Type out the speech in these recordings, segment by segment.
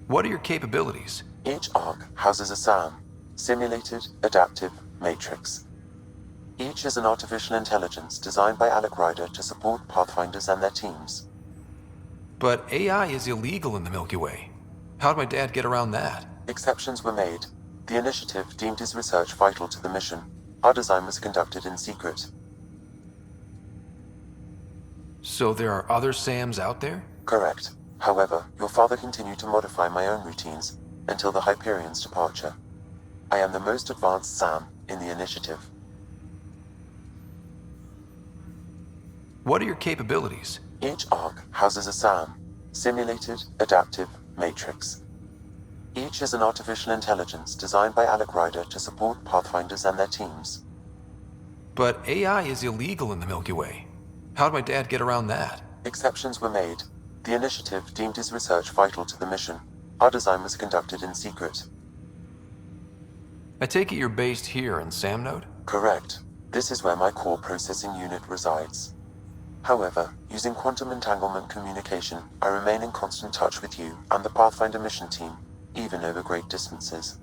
What are your capabilities? Each ARC houses a SAM, Simulated Adaptive Matrix. Each is an artificial intelligence designed by Alec Ryder to support Pathfinders and their teams. But AI is illegal in the Milky Way. How'd my dad get around that? Exceptions were made. The initiative deemed his research vital to the mission. Our design was conducted in secret. So there are other SAMs out there? Correct. However, your father continued to modify my own routines until the Hyperion's departure. I am the most advanced SAM in the initiative. What are your capabilities? Each ARC houses a SAM, Simulated Adaptive Matrix. Each is an artificial intelligence designed by Alec Ryder to support Pathfinders and their teams. But AI is illegal in the Milky Way. How'd my dad get around that? Exceptions were made. The initiative deemed his research vital to the mission. Our design was conducted in secret. I take it you're based here in Samnode? Correct. This is where my core processing unit resides. However, using quantum entanglement communication, I remain in constant touch with you and the Pathfinder mission team, even over great distances.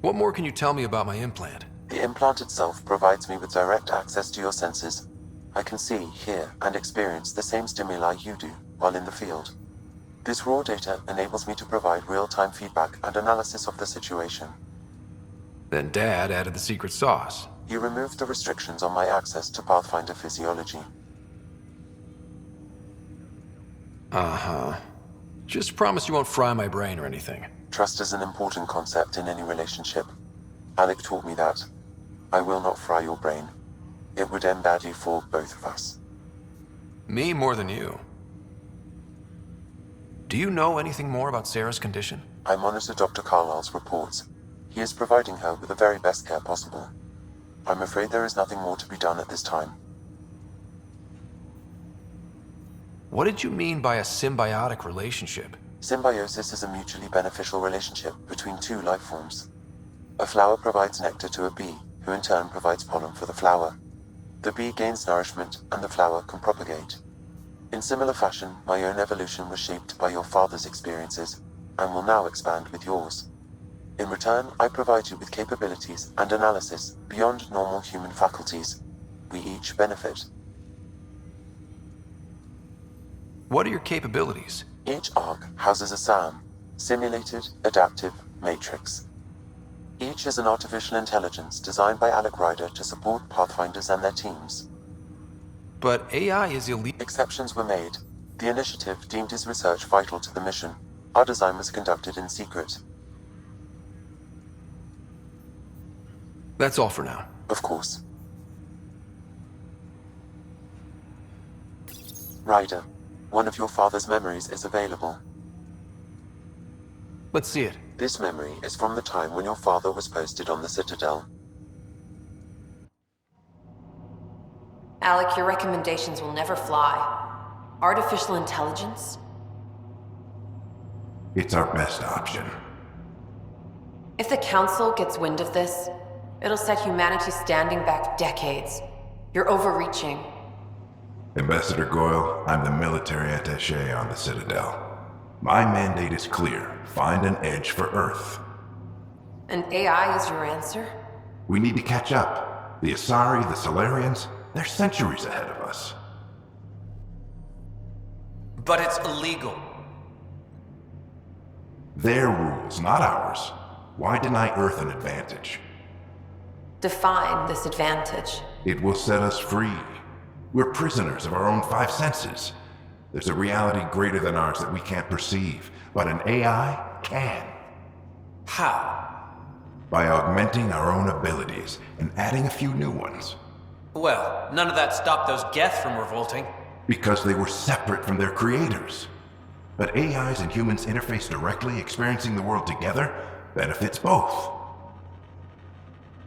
What more can you tell me about my implant? The implant itself provides me with direct access to your senses. I can see, hear, and experience the same stimuli you do while in the field. This raw data enables me to provide real-time feedback and analysis of the situation. Then Dad added the secret sauce. He removed the restrictions on my access to Pathfinder physiology. Uh-huh. Just promise you won't fry my brain or anything. Trust is an important concept in any relationship. Alec taught me that. I will not fry your brain. It would end badly for both of us. Me more than you. Do you know anything more about Sarah's condition? I monitor Dr. Carlisle's reports. He is providing her with the very best care possible. I'm afraid there is nothing more to be done at this time. What did you mean by a symbiotic relationship? Symbiosis is a mutually beneficial relationship between two life forms. A flower provides nectar to a bee, who in turn provides pollen for the flower. The bee gains nourishment, and the flower can propagate. In similar fashion, my own evolution was shaped by your father's experiences, and will now expand with yours. In return, I provide you with capabilities and analysis beyond normal human faculties. We each benefit. What are your capabilities? Each ARC houses a SAM, Simulated Adaptive Matrix. Each is an artificial intelligence designed by Alec Ryder to support Pathfinders and their teams. But AI is illegal. Exceptions were made. The initiative deemed his research vital to the mission. Our design was conducted in secret. That's all for now. Of course. Ryder, one of your father's memories is available. Let's see it. This memory is from the time when your father was posted on the Citadel. Alec, your recommendations will never fly. Artificial intelligence? It's our best option. If the Council gets wind of this, it'll set humanity standing back decades. You're overreaching. Ambassador Goyle, I'm the military attaché on the Citadel. My mandate is clear. Find an edge for Earth. And AI is your answer? We need to catch up. The Asari, the Solarians, they're centuries ahead of us. But it's illegal. Their rules, not ours. Why deny Earth an advantage? Define this advantage. It will set us free. We're prisoners of our own five senses. There's a reality greater than ours that we can't perceive, but an AI can. How? By augmenting our own abilities and adding a few new ones. Well, none of that stopped those Geth from revolting. Because they were separate from their creators. But AIs and humans interface directly, experiencing the world together, benefits both.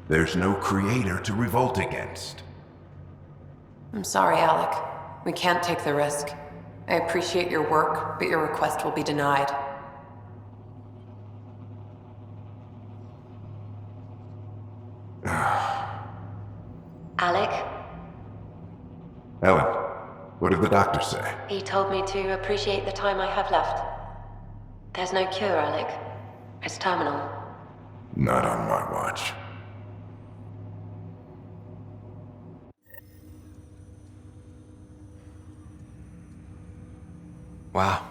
There's no creator to revolt against. I'm sorry, Alec. We can't take the risk. I appreciate your work, but your request will be denied. Alec? Ellen, What did the doctor say? He told me to appreciate the time I have left. There's no cure, Alec. It's terminal. Not on my watch. Wow.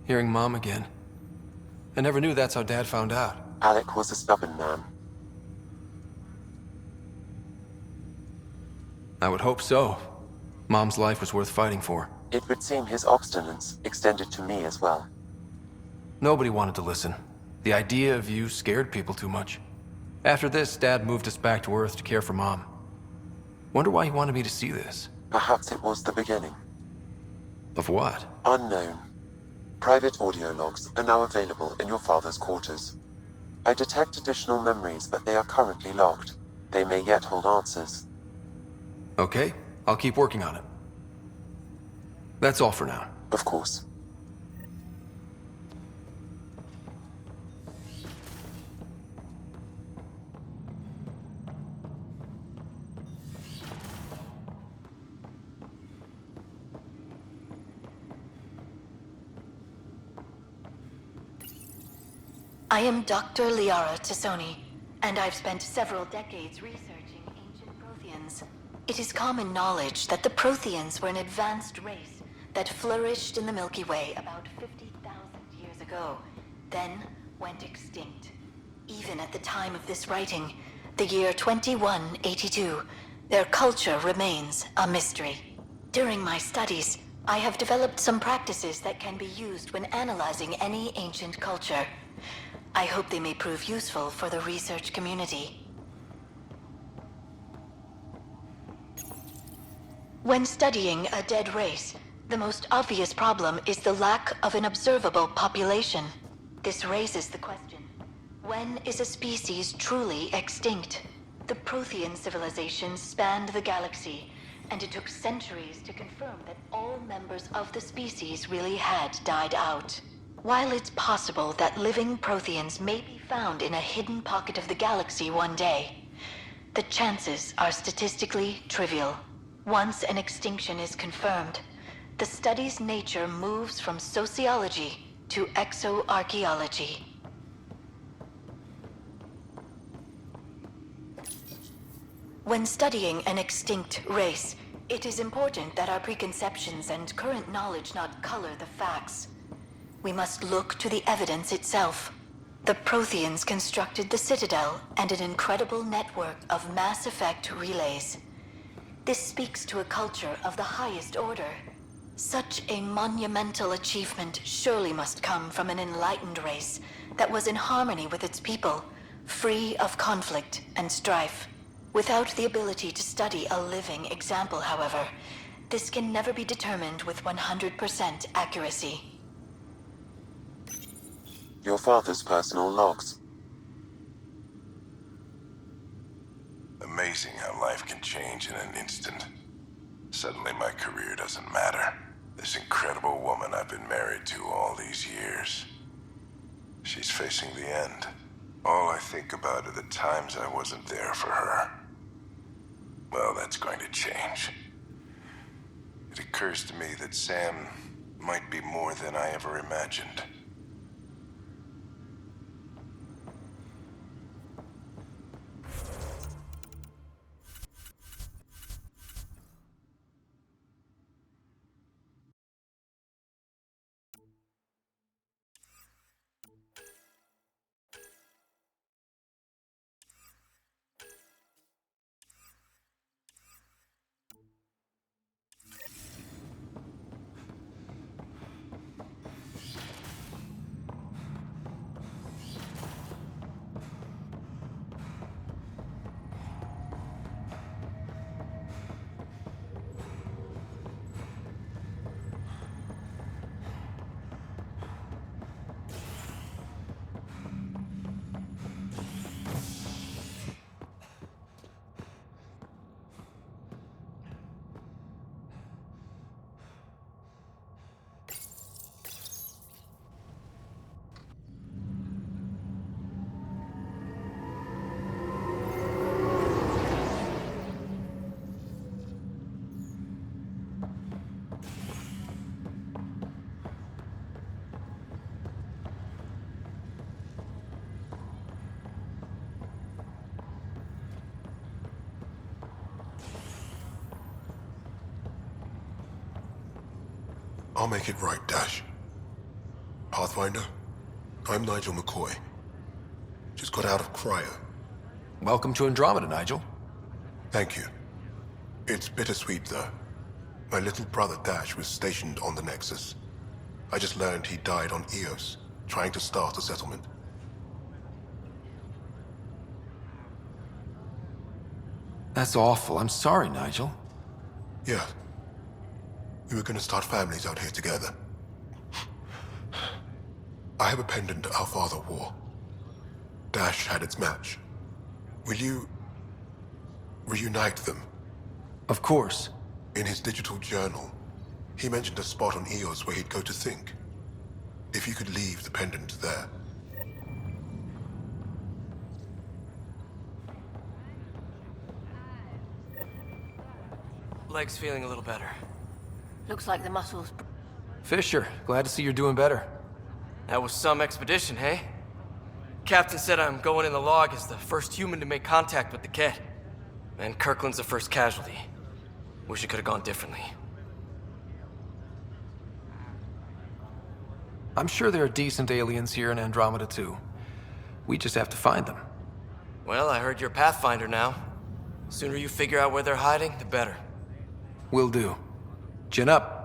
Hearing Mom again. I never knew that's how Dad found out. Alec was a stubborn man. I would hope so. Mom's life was worth fighting for. It would seem his obstinance extended to me as well. Nobody wanted to listen. The idea of you scared people too much. After this, Dad moved us back to Earth to care for Mom. Wonder why he wanted me to see this. Perhaps it was the beginning. Of what? Unknown. Private audio logs are now available in your father's quarters. I detect additional memories, but they are currently logged. They may yet hold answers. Okay, I'll keep working on it. That's all for now. Of course. I am Dr. Liara Tassoni, and I've spent several decades researching ancient Protheans. It is common knowledge that the Protheans were an advanced race that flourished in the Milky Way about 50,000 years ago, then went extinct. Even at the time of this writing, the year 2182, their culture remains a mystery. During my studies, I have developed some practices that can be used when analyzing any ancient culture. I hope they may prove useful for the research community. When studying a dead race, the most obvious problem is the lack of an observable population. This raises the question, when is a species truly extinct? The Prothean civilization spanned the galaxy, and it took centuries to confirm that all members of the species really had died out. While it's possible that living Protheans may be found in a hidden pocket of the galaxy one day, the chances are statistically trivial. Once an extinction is confirmed, the study's nature moves from sociology to exoarchaeology. When studying an extinct race, it is important that our preconceptions and current knowledge not color the facts. We must look to the evidence itself. The Protheans constructed the Citadel and an incredible network of mass effect relays. This speaks to a culture of the highest order. Such a monumental achievement surely must come from an enlightened race that was in harmony with its people, free of conflict and strife. Without the ability to study a living example, however, this can never be determined with 100% accuracy. Your father's personal logs. Amazing how life can change in an instant. Suddenly my career doesn't matter. This incredible woman I've been married to all these years. She's facing the end. All I think about are the times I wasn't there for her. Well, that's going to change. It occurs to me that Sam might be more than I ever imagined. I'll make it right, Dash. Pathfinder, I'm Nigel McCoy. Just got out of cryo. Welcome to Andromeda, Nigel. Thank you. It's bittersweet, though. My little brother Dash was stationed on the Nexus. I just learned he died on Eos, trying to start a settlement. That's awful. I'm sorry, Nigel. Yeah. We were gonna start families out here together. I have a pendant our father wore. Dash had its match. Will you reunite them? Of course. In his digital journal, he mentioned a spot on Eos where he'd go to think. If you could leave the pendant there. Leg's feeling a little better. Looks like the muscles. Fisher, glad to see you're doing better. That was some expedition, hey? Captain said I'm going in the log as the first human to make contact with the Kett. And Kirkland's the first casualty. Wish it could have gone differently. I'm sure there are decent aliens here in Andromeda, too. We just have to find them. Well, I heard you're a Pathfinder now. Sooner you figure out where they're hiding, the better. Will do. Chin up.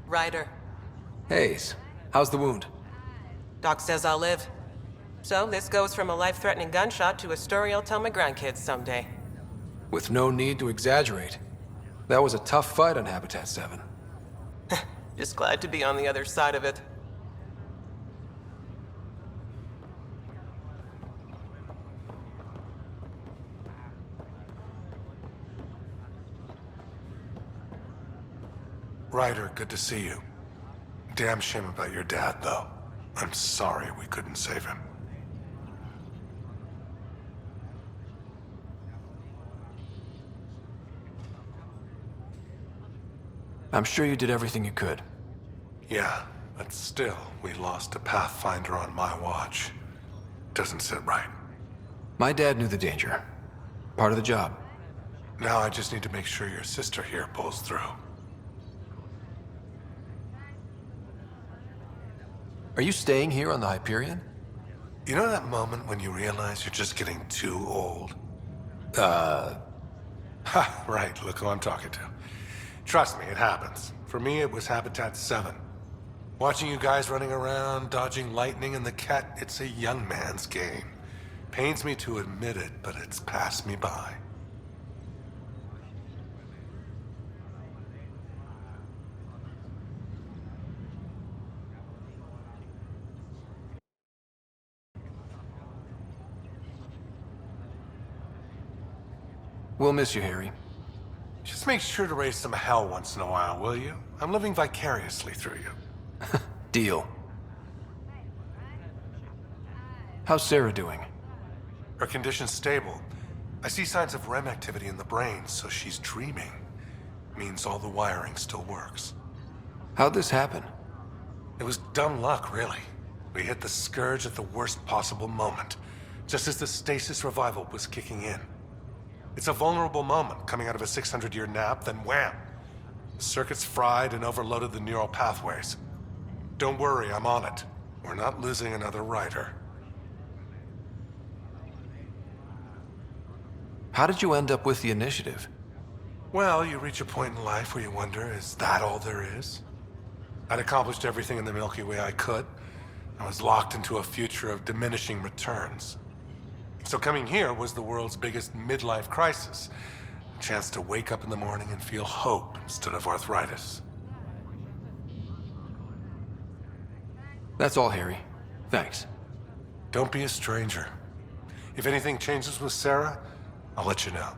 Ryder. Hayes, how's the wound? Doc says I'll live. So this goes from a life-threatening gunshot to a story I'll tell my grandkids someday. With no need to exaggerate. That was a tough fight on Habitat 7. Just glad to be on the other side of it. Ryder, good to see you. Damn shame about your dad, though. I'm sorry we couldn't save him. I'm sure you did everything you could. Yeah, but still, we lost a Pathfinder on my watch. Doesn't sit right. My dad knew the danger. Part of the job. Now I just need to make sure your sister here pulls through. Are you staying here on the Hyperion? You know that moment when you realize you're just getting too old? Ha, right, look who I'm talking to. Trust me, it happens. For me, it was Habitat 7. Watching you guys running around, dodging lightning and the Kett, it's a young man's game. Pains me to admit it, but it's passed me by. We'll miss you, Harry. Just make sure to raise some hell once in a while, will you? I'm living vicariously through you. Deal. How's Sarah doing? Her condition's stable. I see signs of REM activity in the brain, so she's dreaming. Means all the wiring still works. How'd this happen? It was dumb luck, really. We hit the Scourge at the worst possible moment, just as the stasis revival was kicking in. It's a vulnerable moment coming out of a 600-year nap, then wham! The circuits fried and overloaded the neural pathways. Don't worry, I'm on it. We're not losing another Ryder. How did you end up with the initiative? Well, you reach a point in life where you wonder, is that all there is? I'd accomplished everything in the Milky Way I could. I was locked into a future of diminishing returns. So coming here was the world's biggest midlife crisis. A chance to wake up in the morning and feel hope instead of arthritis. That's all, Harry. Thanks. Don't be a stranger. If anything changes with Sarah, I'll let you know.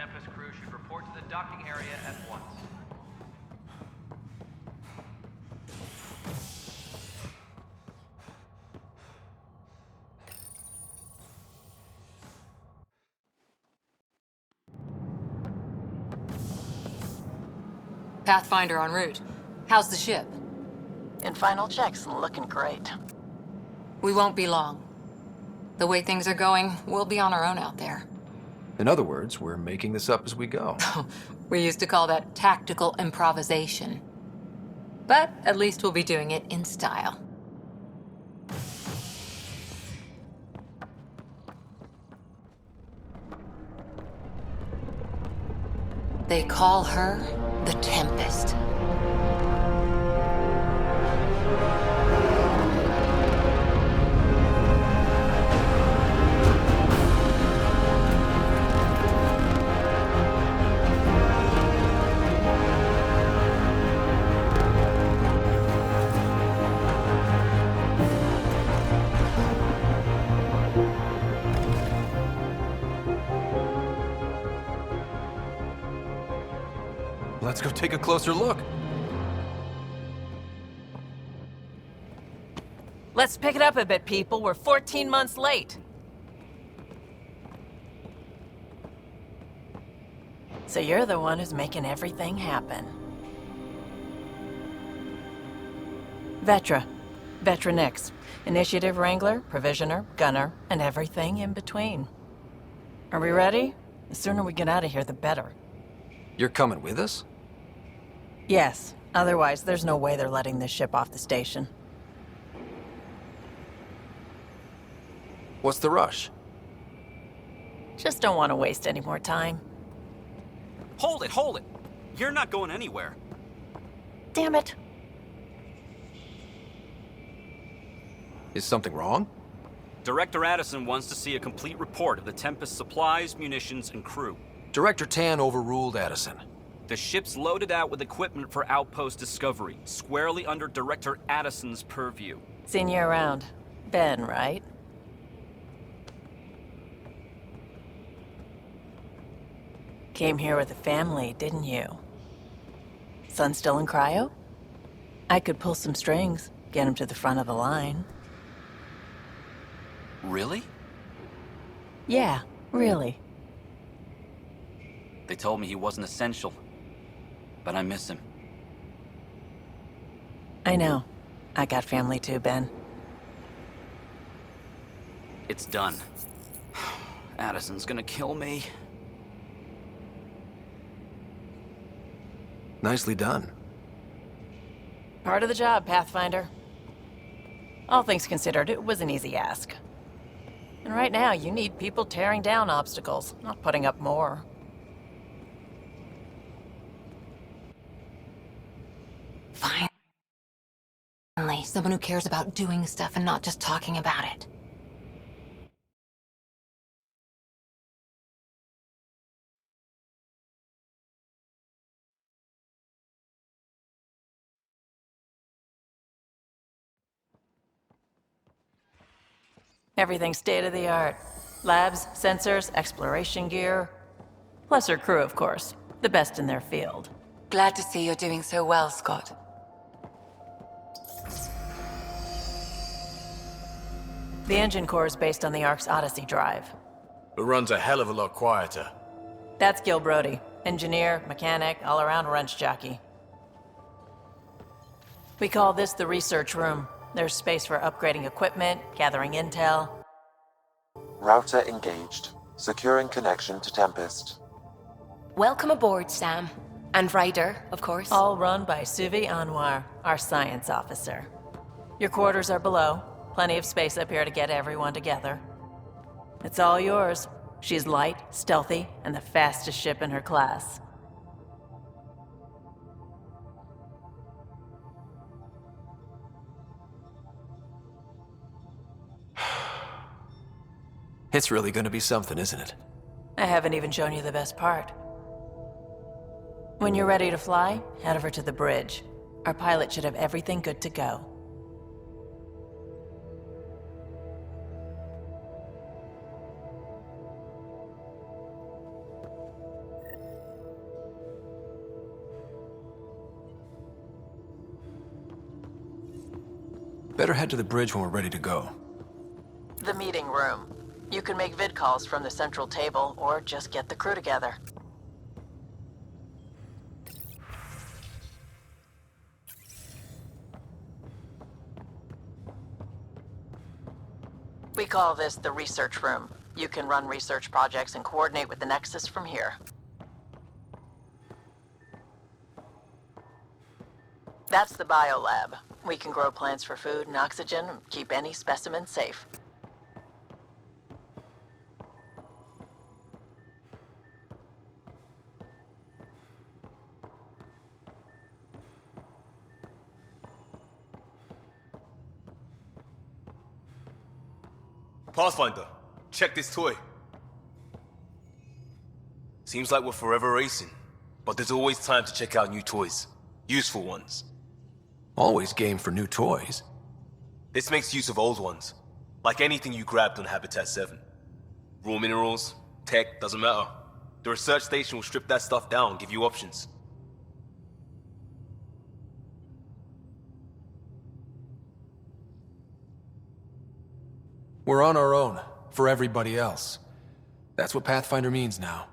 Tempest crew should report to the docking area at once. Pathfinder en route. How's the ship? In final checks, looking great. We won't be long. The way things are going, we'll be on our own out there. In other words, we're making this up as we go. We used to call that tactical improvisation. But at least we'll be doing it in style. They call her the Tempest. Let's go take a closer look. Let's pick it up a bit, people. We're 14 months late. So you're the one who's making everything happen. Vetra. Vetra Nix. Initiative Wrangler, Provisioner, Gunner, and everything in between. Are we ready? The sooner we get out of here, the better. You're coming with us? Yes. Otherwise, there's no way they're letting this ship off the station. What's the rush? Just don't want to waste any more time. Hold it! You're not going anywhere. Damn it. Is something wrong? Director Addison wants to see a complete report of the Tempest supplies, munitions, and crew. Director Tan overruled Addison. The ship's loaded out with equipment for outpost discovery, squarely under Director Addison's purview. Seen you around. Ben, right? Came here with a family, didn't you? Son still in cryo? I could pull some strings, get him to the front of the line. Really? Yeah, really. They told me he wasn't essential, but I miss him. I know. I got family too, Ben. It's done. Addison's gonna kill me. Nicely done. Part of the job, Pathfinder. All things considered, it was an easy ask. And right now, you need people tearing down obstacles, not putting up more. Finally, someone who cares about doing stuff and not just talking about it. Everything's state-of-the-art. Labs, sensors, exploration gear. Plus her crew, of course. The best in their field. Glad to see you're doing so well, Scott. The engine core is based on the Ark's Odyssey drive. It runs a hell of a lot quieter. That's Gil Brody. Engineer, mechanic, all-around wrench jockey. We call this the research room. There's space for upgrading equipment, gathering intel. Router engaged. Securing connection to Tempest. Welcome aboard, Sam. And Ryder, of course. All run by Suvi Anwar, our science officer. Your quarters are below. Plenty of space up here to get everyone together. It's all yours. She's light, stealthy, and the fastest ship in her class. It's really gonna be something, isn't it? I haven't even shown you the best part. When you're ready to fly, head over to the bridge. Our pilot should have everything good to go. Better head to the bridge when we're ready to go. The meeting room. You can make vid calls from the central table, or just get the crew together. We call this the research room. You can run research projects and coordinate with the Nexus from here. That's the biolab. We can grow plants for food and oxygen, and keep any specimen safe. Pathfinder, check this toy. Seems like we're forever racing, but there's always time to check out new toys. Useful ones. Always game for new toys. This makes use of old ones, like anything you grabbed on Habitat 7. Raw minerals, tech, doesn't matter. The research station will strip that stuff down and give you options. We're on our own, for everybody else. That's what Pathfinder means now.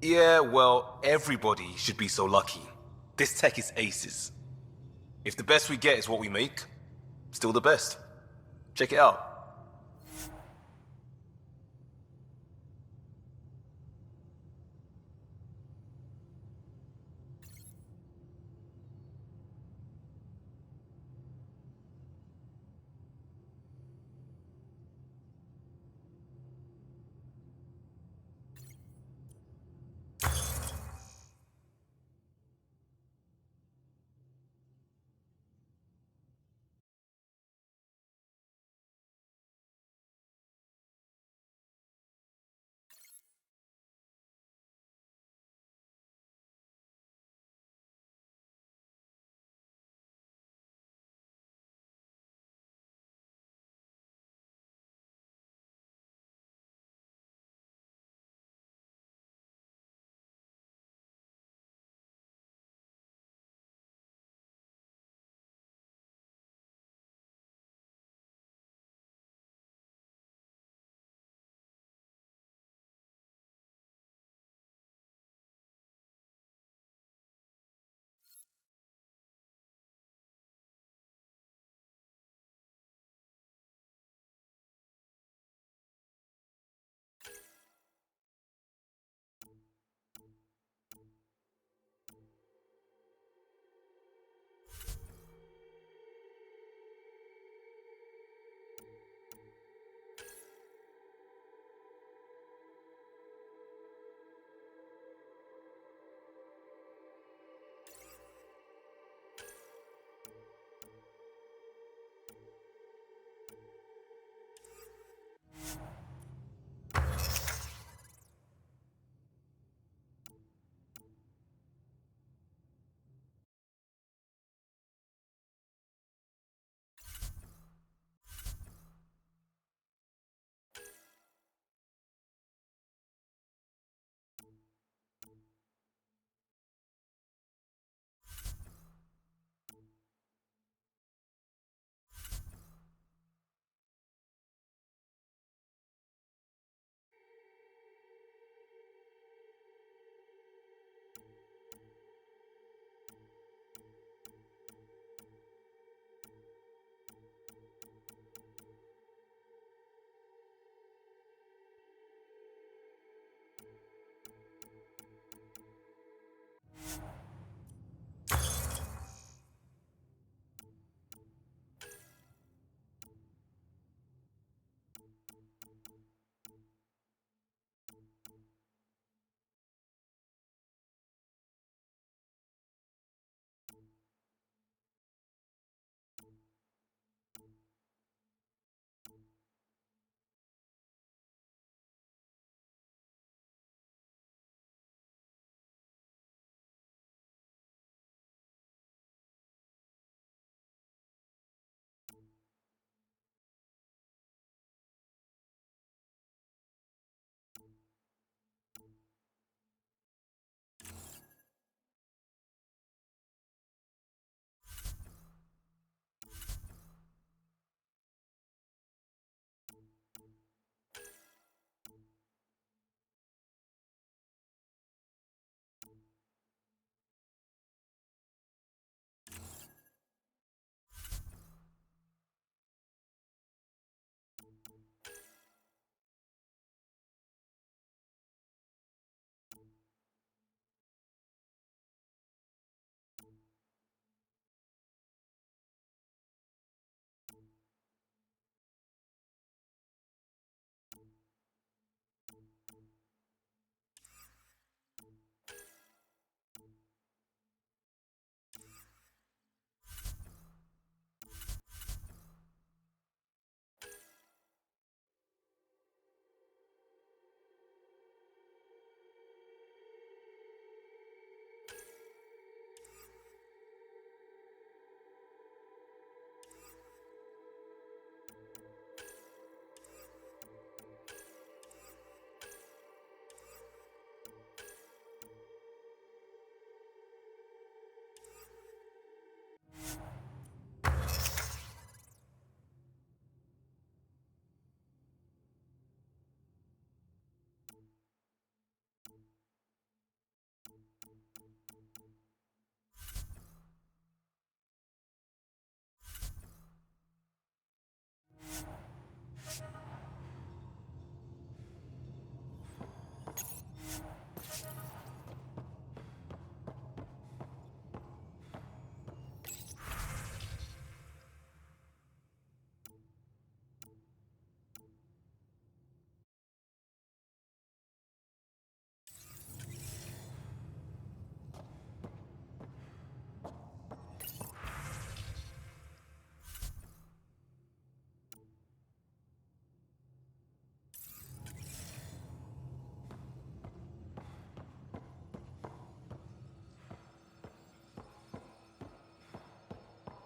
Yeah, well, everybody should be so lucky. This tech is aces. If the best we get is what we make, still the best. Check it out.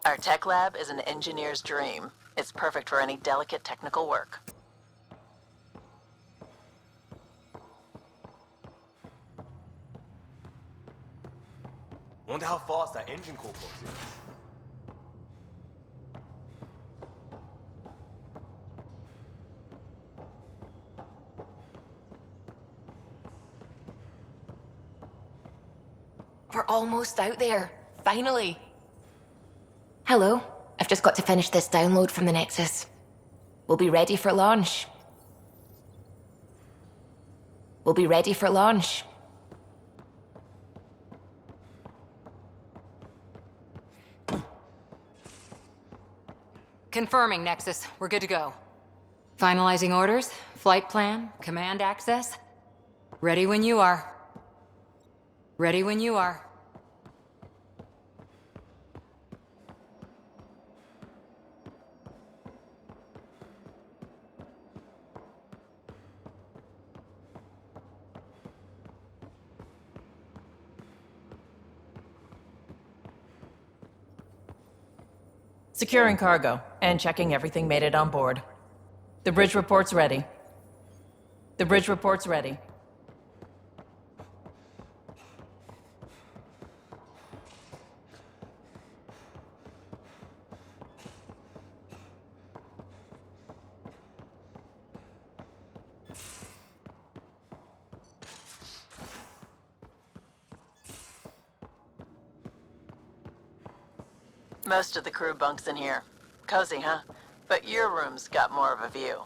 Our tech lab is an engineer's dream. It's perfect for any delicate technical work. Wonder how fast that engine core clock is. We're almost out there. Finally. Hello. I've just got to finish this download from the Nexus. We'll be ready for launch. We'll be ready for launch. Confirming, Nexus. We're good to go. Finalizing orders, flight plan, command access. Ready when you are. Ready when you are. Securing cargo and checking everything made it on board. The bridge report's ready. The bridge report's ready. Most of the crew bunks in here. Cozy, huh? But your room's got more of a view.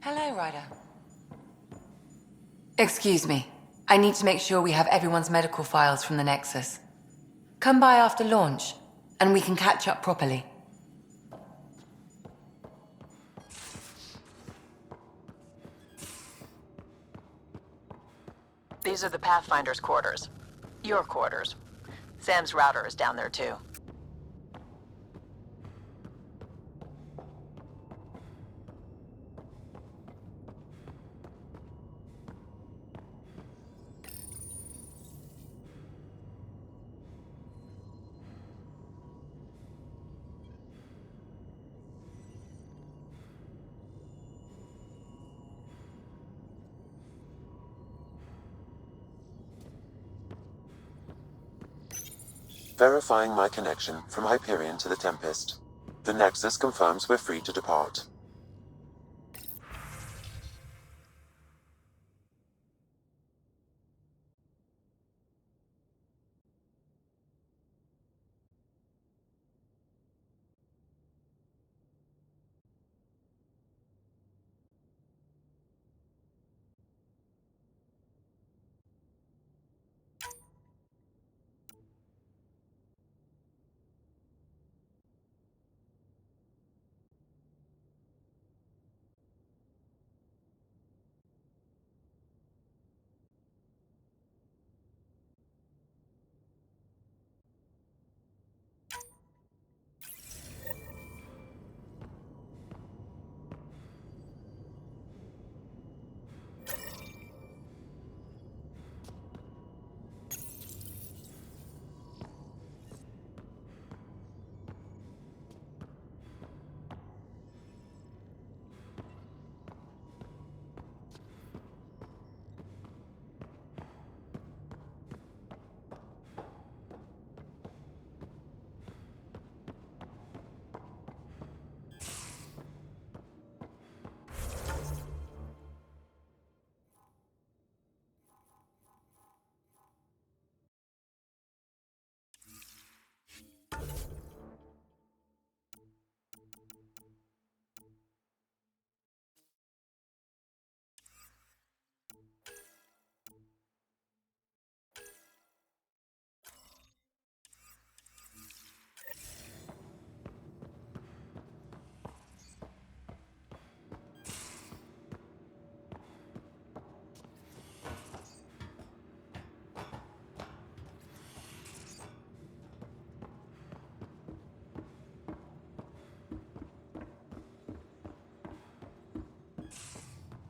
Hello, Ryder. Excuse me. I need to make sure we have everyone's medical files from the Nexus. Come by after launch, and we can catch up properly. These are the Pathfinder's quarters. Your quarters. Sam's router is down there too. Verifying my connection from Hyperion to the Tempest. The Nexus confirms we're free to depart.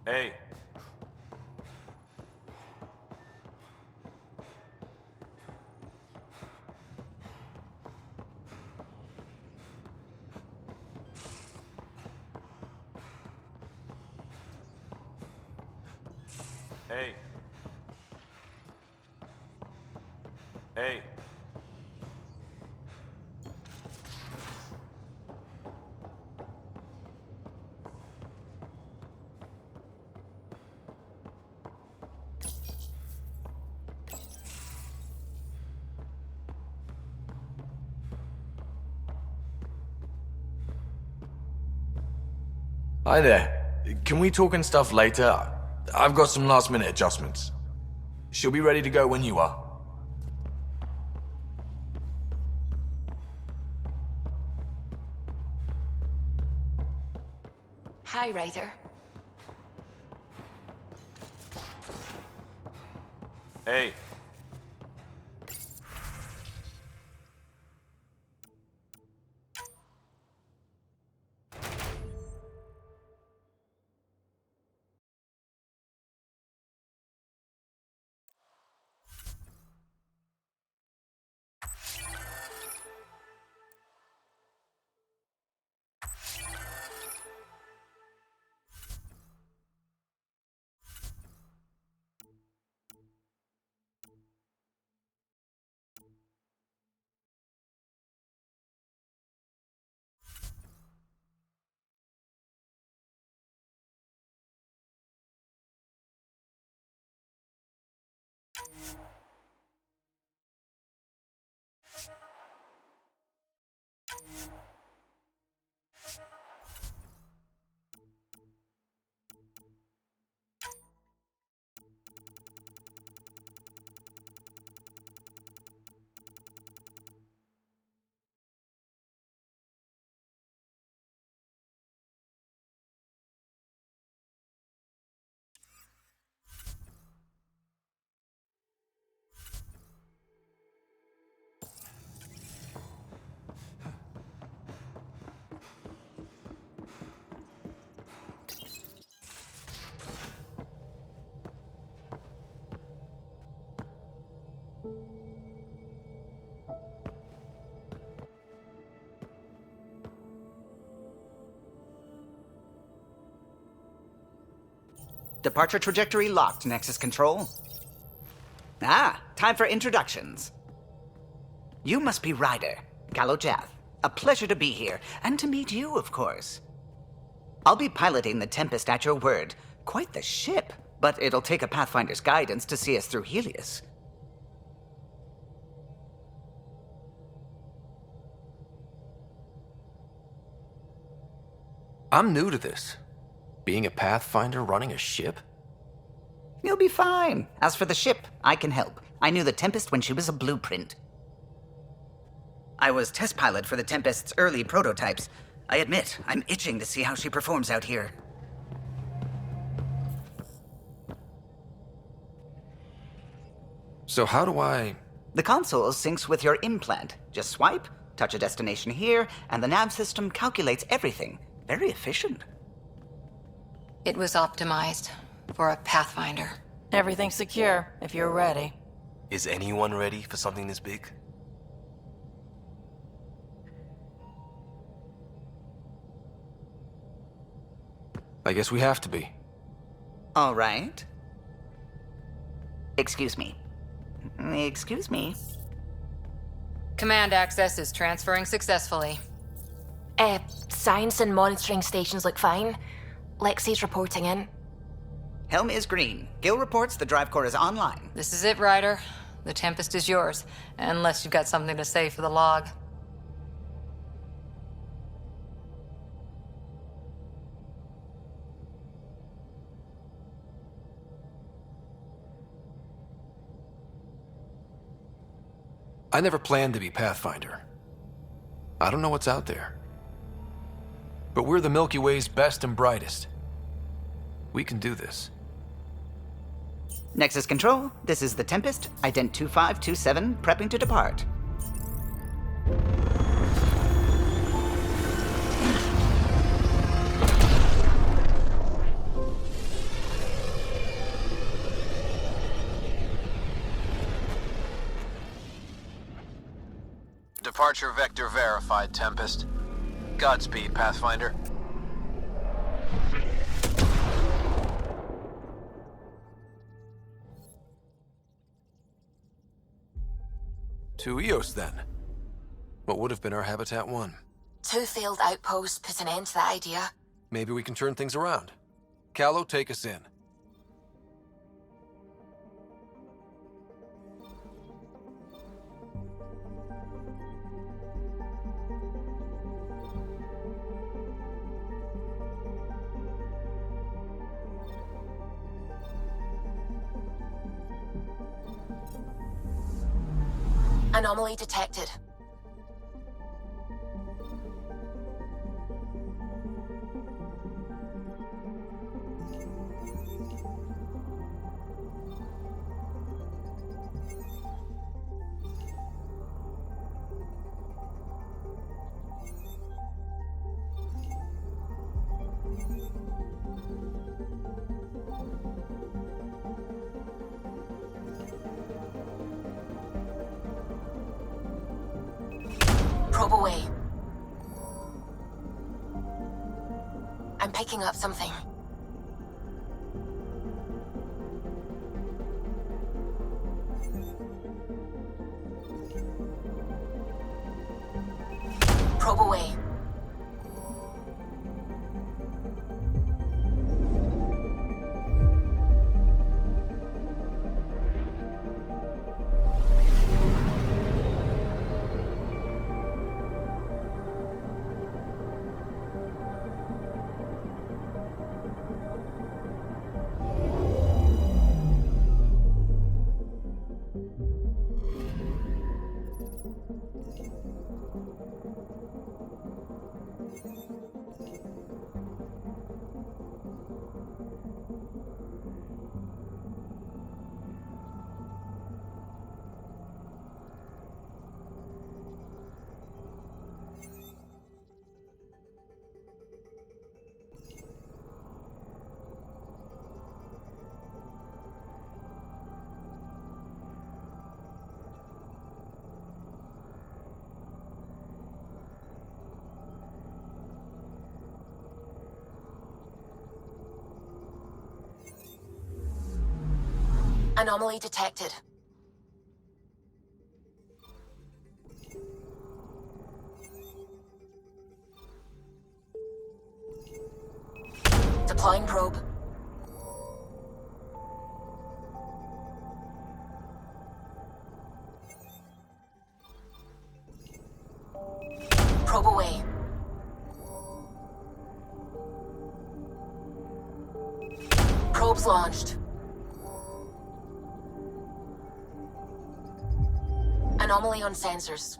Hey. Hey. Hey. Hi there. Can we talk and stuff later? I've got some last minute adjustments. She'll be ready to go when you are. Hi, Ryder. Hey. Departure trajectory locked, Nexus Control. Ah, time for introductions. You must be Ryder, Gallo Jath. A pleasure to be here, and to meet you, of course. I'll be piloting the Tempest at your word. Quite the ship, but it'll take a Pathfinder's guidance to see us through Helios. I'm new to this. Being a Pathfinder running a ship? You'll be fine. As for the ship, I can help. I knew the Tempest when she was a blueprint. I was test pilot for the Tempest's early prototypes. I admit, I'm itching to see how she performs out here. So how do I... The console syncs with your implant. Just swipe, touch a destination here, and the nav system calculates everything. Very efficient. It was optimized for a Pathfinder. Everything's secure, if you're ready. Is anyone ready for something this big? I guess we have to be. All right. Excuse me. Excuse me. Command access is transferring successfully. Science and monitoring stations look fine. Lexi's reporting in. Helm is green. Gil reports the drive core is online. This is it, Ryder. The Tempest is yours, unless you've got something to say for the log. I never planned to be Pathfinder. I don't know what's out there. But we're the Milky Way's best and brightest. We can do this. Nexus Control, this is the Tempest, Ident 2527, prepping to depart. Departure vector verified, Tempest. Godspeed, Pathfinder. To Eos, then. What would have been our Habitat 1? 2 failed outposts put an end to that idea. Maybe we can turn things around. Callow, take us in. Anomaly detected. Probe away. I'm picking up something. Probe away. Anomaly detected. Deploying probe. Probe away. Probes launched. Anomaly on sensors.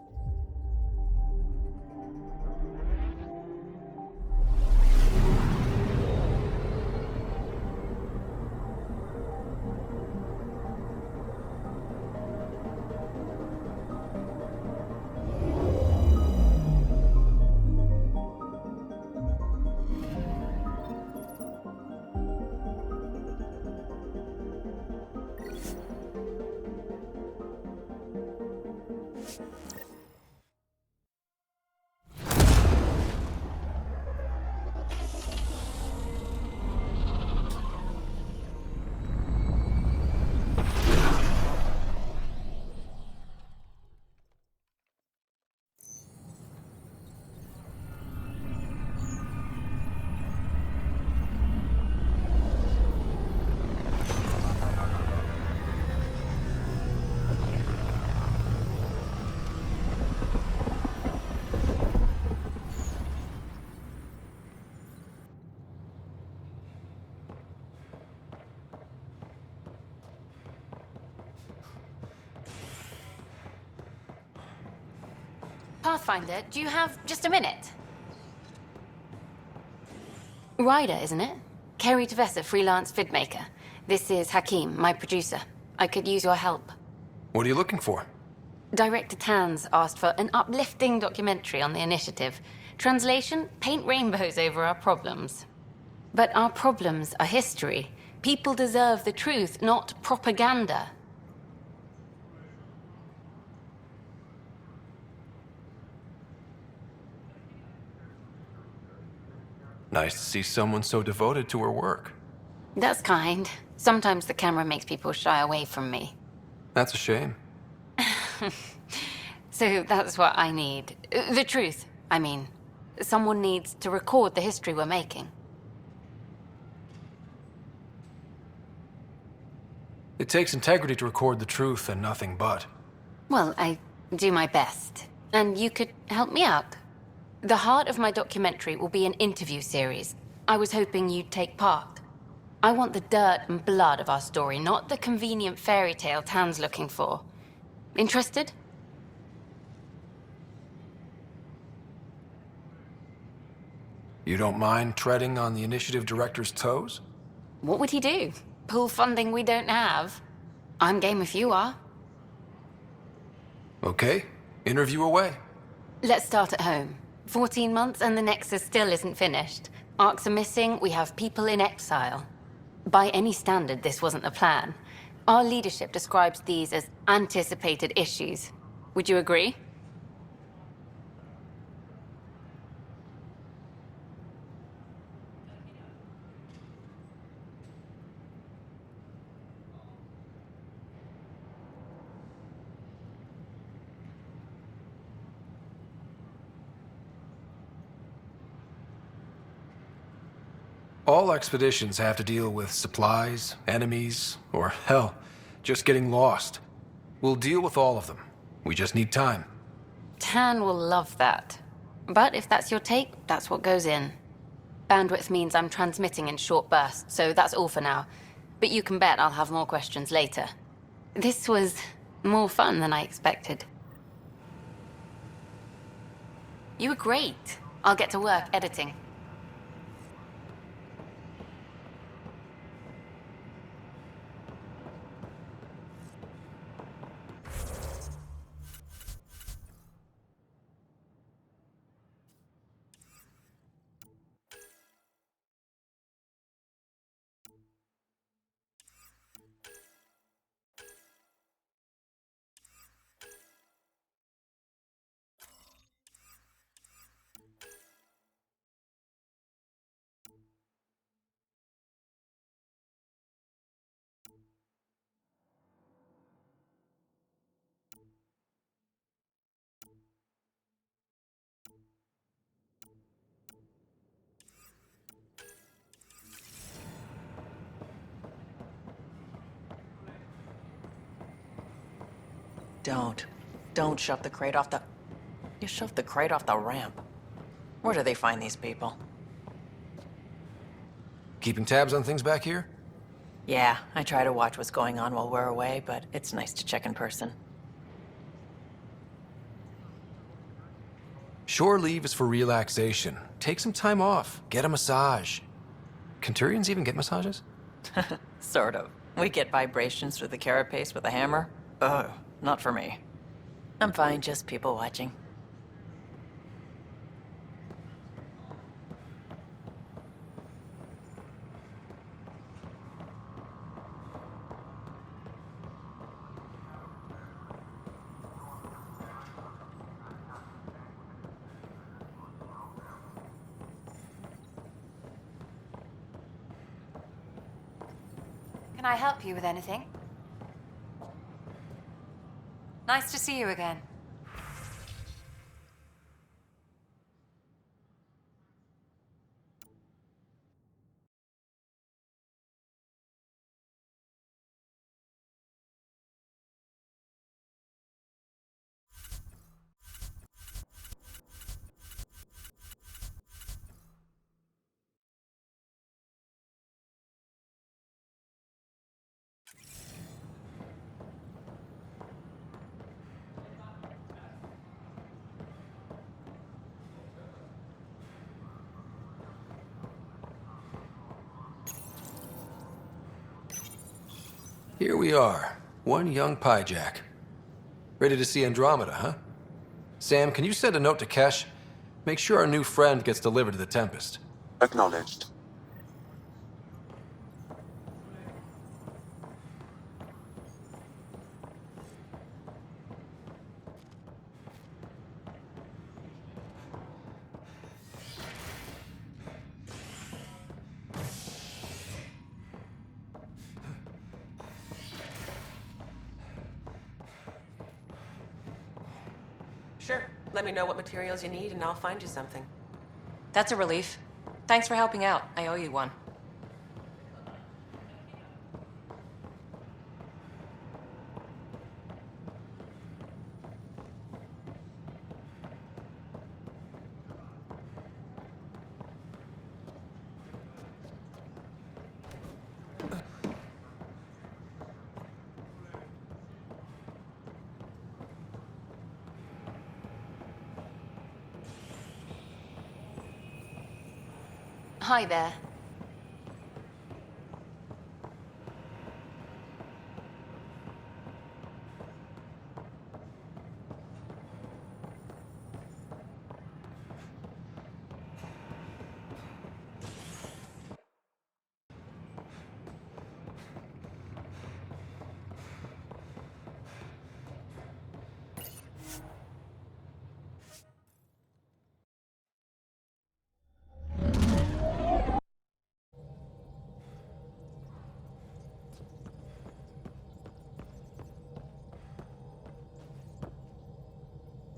Pathfinder, do you have just a minute? Ryder, isn't it? Kerry Tavessa, freelance vidmaker. This is Hakim, my producer. I could use your help. What are you looking for? Director Tanz asked for an uplifting documentary on the initiative. Translation, paint rainbows over our problems. But our problems are history. People deserve the truth, not propaganda. Nice to see someone so devoted to her work. That's kind. Sometimes the camera makes people shy away from me. That's a shame. So that's what I need. The truth, I mean. Someone needs to record the history we're making. It takes integrity to record the truth and nothing but. Well, I do my best. And you could help me out. The heart of my documentary will be an interview series. I was hoping you'd take part. I want the dirt and blood of our story, not the convenient fairy tale Tan's looking for. Interested? You don't mind treading on the initiative director's toes? What would he do? Pull funding we don't have? I'm game if you are. Okay, interview away. Let's start at home. 14 months and the Nexus still isn't finished. Arcs are missing, we have people in exile. By any standard, this wasn't the plan. Our leadership describes these as anticipated issues. Would you agree? All expeditions have to deal with supplies, enemies, or hell, just getting lost. We'll deal with all of them. We just need time. Tan will love that. But if that's your take, that's what goes in. Bandwidth means I'm transmitting in short bursts, so that's all for now. But you can bet I'll have more questions later. This was more fun than I expected. You were great. I'll get to work editing. Don't shove the crate off the... You shoved the crate off the ramp. Where do they find these people? Keeping tabs on things back here? Yeah, I try to watch what's going on while we're away, but it's nice to check in person. Shore leave is for relaxation. Take some time off. Get a massage. Can Turians even get massages? Sort of. We get vibrations through the carapace with a hammer. Ugh, not for me. I'm fine, just people watching. Can I help you with anything? Nice to see you again. Here we are, one young Pyjak. Ready to see Andromeda, huh? Sam, can you send a note to Kesh? Make sure our new friend gets delivered to the Tempest. Acknowledged. Let me know what materials you need and I'll find you something. That's a relief. Thanks for helping out. I owe you one. Hi there.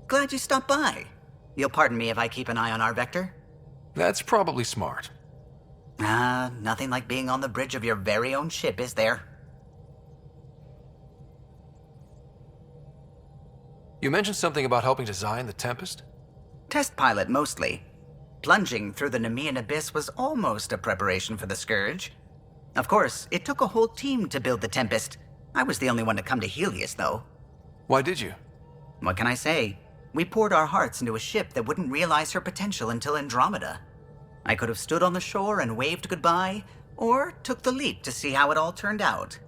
Glad you stopped by. You'll pardon me if I keep an eye on our vector? That's probably smart. Nothing like being on the bridge of your very own ship, is there? You mentioned something about helping design the Tempest? Test pilot, mostly. Plunging through the Nemean abyss was almost a preparation for the Scourge. Of course, it took a whole team to build the Tempest. I was the only one to come to Helios, though. Why did you? What can I say? We poured our hearts into a ship that wouldn't realize her potential until Andromeda. I could have stood on the shore and waved goodbye, or took the leap to see how it all turned out.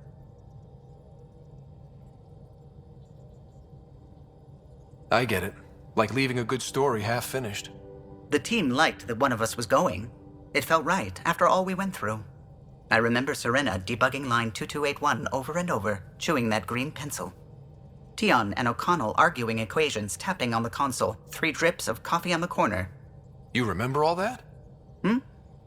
I get it. Like leaving a good story half finished. The team liked that one of us was going. It felt right after all we went through. I remember Serena debugging line 2281 over and over, chewing that green pencil. Tion and O'Connell arguing equations, tapping on the console, 3 drips of coffee on the corner. You remember all that?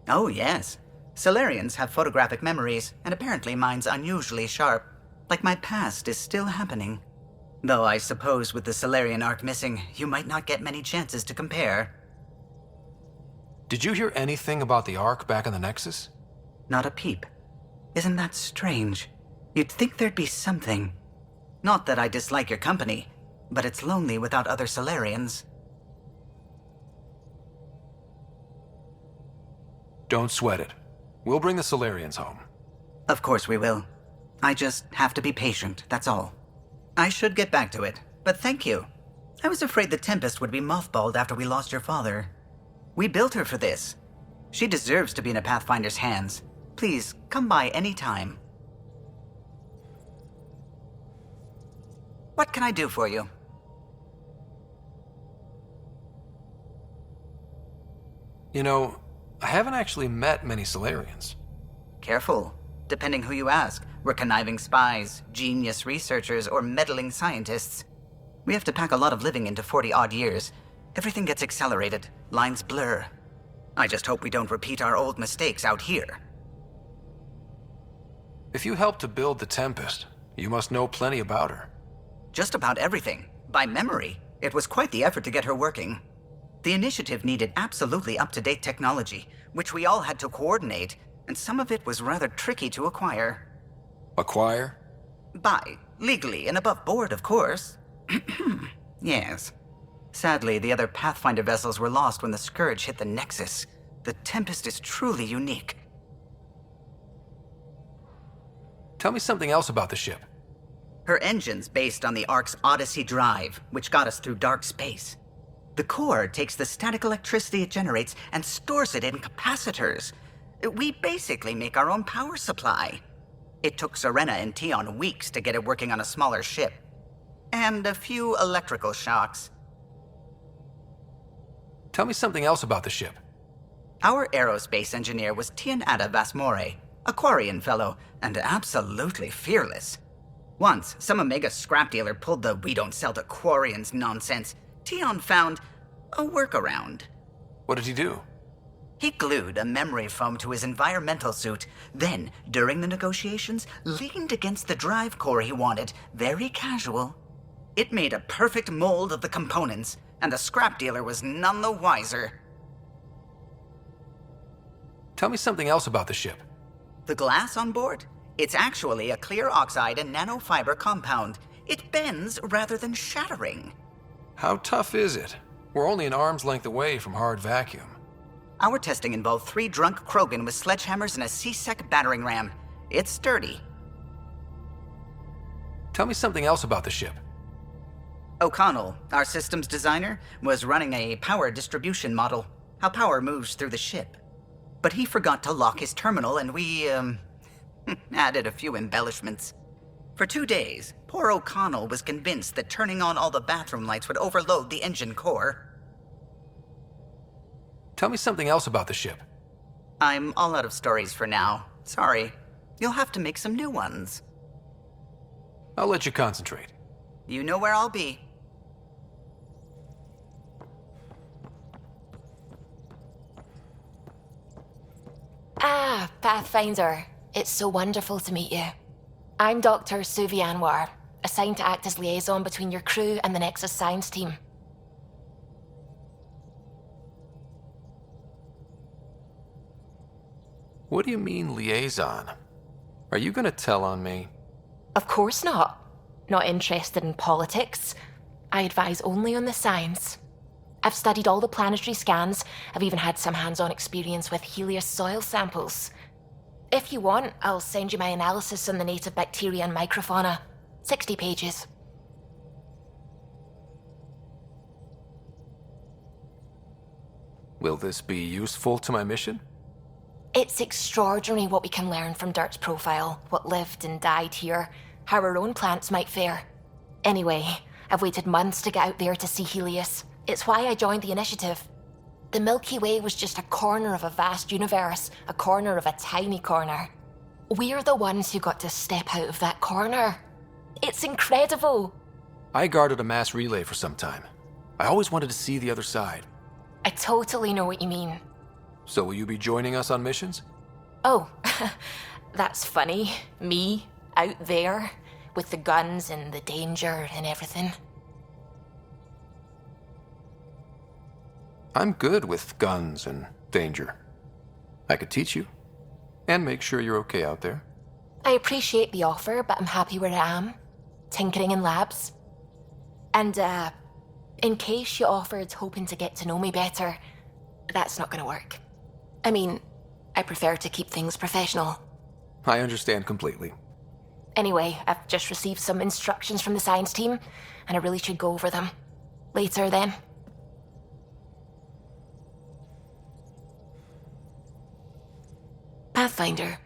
Oh, yes. Solarians have photographic memories, and apparently mine's unusually sharp. Like my past is still happening. Though I suppose with the Solarian arc missing, you might not get many chances to compare. Did you hear anything about the Ark back in the Nexus? Not a peep. Isn't that strange? You'd think there'd be something. Not that I dislike your company, but it's lonely without other Solarians. Don't sweat it. We'll bring the Solarians home. Of course we will. I just have to be patient, that's all. I should get back to it, but thank you. I was afraid the Tempest would be mothballed after we lost your father. We built her for this. She deserves to be in a Pathfinder's hands. Please, come by any time. What can I do for you? You know, I haven't actually met many Solarians. Careful. Depending who you ask, we're conniving spies, genius researchers, or meddling scientists. We have to pack a lot of living into 40-odd years. Everything gets accelerated, lines blur. I just hope we don't repeat our old mistakes out here. If you helped to build the Tempest, you must know plenty about her. Just about everything, by memory. It was quite the effort to get her working. The initiative needed absolutely up-to-date technology, which we all had to coordinate, and some of it was rather tricky to acquire. Acquire? Buy. Legally and above board, of course. Yes. Sadly, the other Pathfinder vessels were lost when the Scourge hit the Nexus. The Tempest is truly unique. Tell me something else about the ship. Her engine's based on the Ark's Odyssey drive, which got us through dark space. The core takes the static electricity it generates and stores it in capacitors. We basically make our own power supply. It took Serena and Tion weeks to get it working on a smaller ship. And a few electrical shocks. Tell me something else about the ship. Our aerospace engineer was Tianada Vasmore, a Quarian fellow, and absolutely fearless. Once, some Omega scrap dealer pulled the "we don't sell to Quarians" nonsense. Tion found a workaround. What did he do? He glued a memory foam to his environmental suit, then, during the negotiations, leaned against the drive core he wanted, very casual. It made a perfect mold of the components, and the scrap dealer was none the wiser. Tell me something else about the ship. The glass on board? It's actually a clear oxide and nanofiber compound. It bends rather than shattering. How tough is it? We're only an arm's length away from hard vacuum. Our testing involved 3 drunk Krogan with sledgehammers and a C-Sec battering ram. It's sturdy. Tell me something else about the ship. O'Connell, our systems designer, was running a power distribution model, how power moves through the ship. But he forgot to lock his terminal and we, added a few embellishments. For 2 days, poor O'Connell was convinced that turning on all the bathroom lights would overload the engine core. Tell me something else about the ship. I'm all out of stories for now. Sorry. You'll have to make some new ones. I'll let you concentrate. You know where I'll be. Ah, Pathfinder. It's so wonderful to meet you. I'm Dr. Suvi Anwar, assigned to act as liaison between your crew and the Nexus science team. What do you mean, liaison? Are you gonna tell on me? Of course not. Not interested in politics. I advise only on the science. I've studied all the planetary scans. I've even had some hands-on experience with Helios soil samples. If you want, I'll send you my analysis on the native bacteria and microfauna. 60 pages. Will this be useful to my mission? It's extraordinary what we can learn from Dirt's profile, what lived and died here, how our own plants might fare. Anyway, I've waited months to get out there to see Helios. It's why I joined the initiative. The Milky Way was just a corner of a vast universe, a corner of a tiny corner. We're the ones who got to step out of that corner. It's incredible. I guarded a mass relay for some time. I always wanted to see the other side. I totally know what you mean. So will you be joining us on missions? Oh, that's funny. Me, out there, with the guns and the danger and everything. I'm good with guns and danger. I could teach you, and make sure you're okay out there. I appreciate the offer, but I'm happy where I am. Tinkering in labs. And, in case you offered hoping to get to know me better, that's not gonna work. I mean, I prefer to keep things professional. I understand completely. Anyway, I've just received some instructions from the science team, and I really should go over them. Later, then. Pathfinder,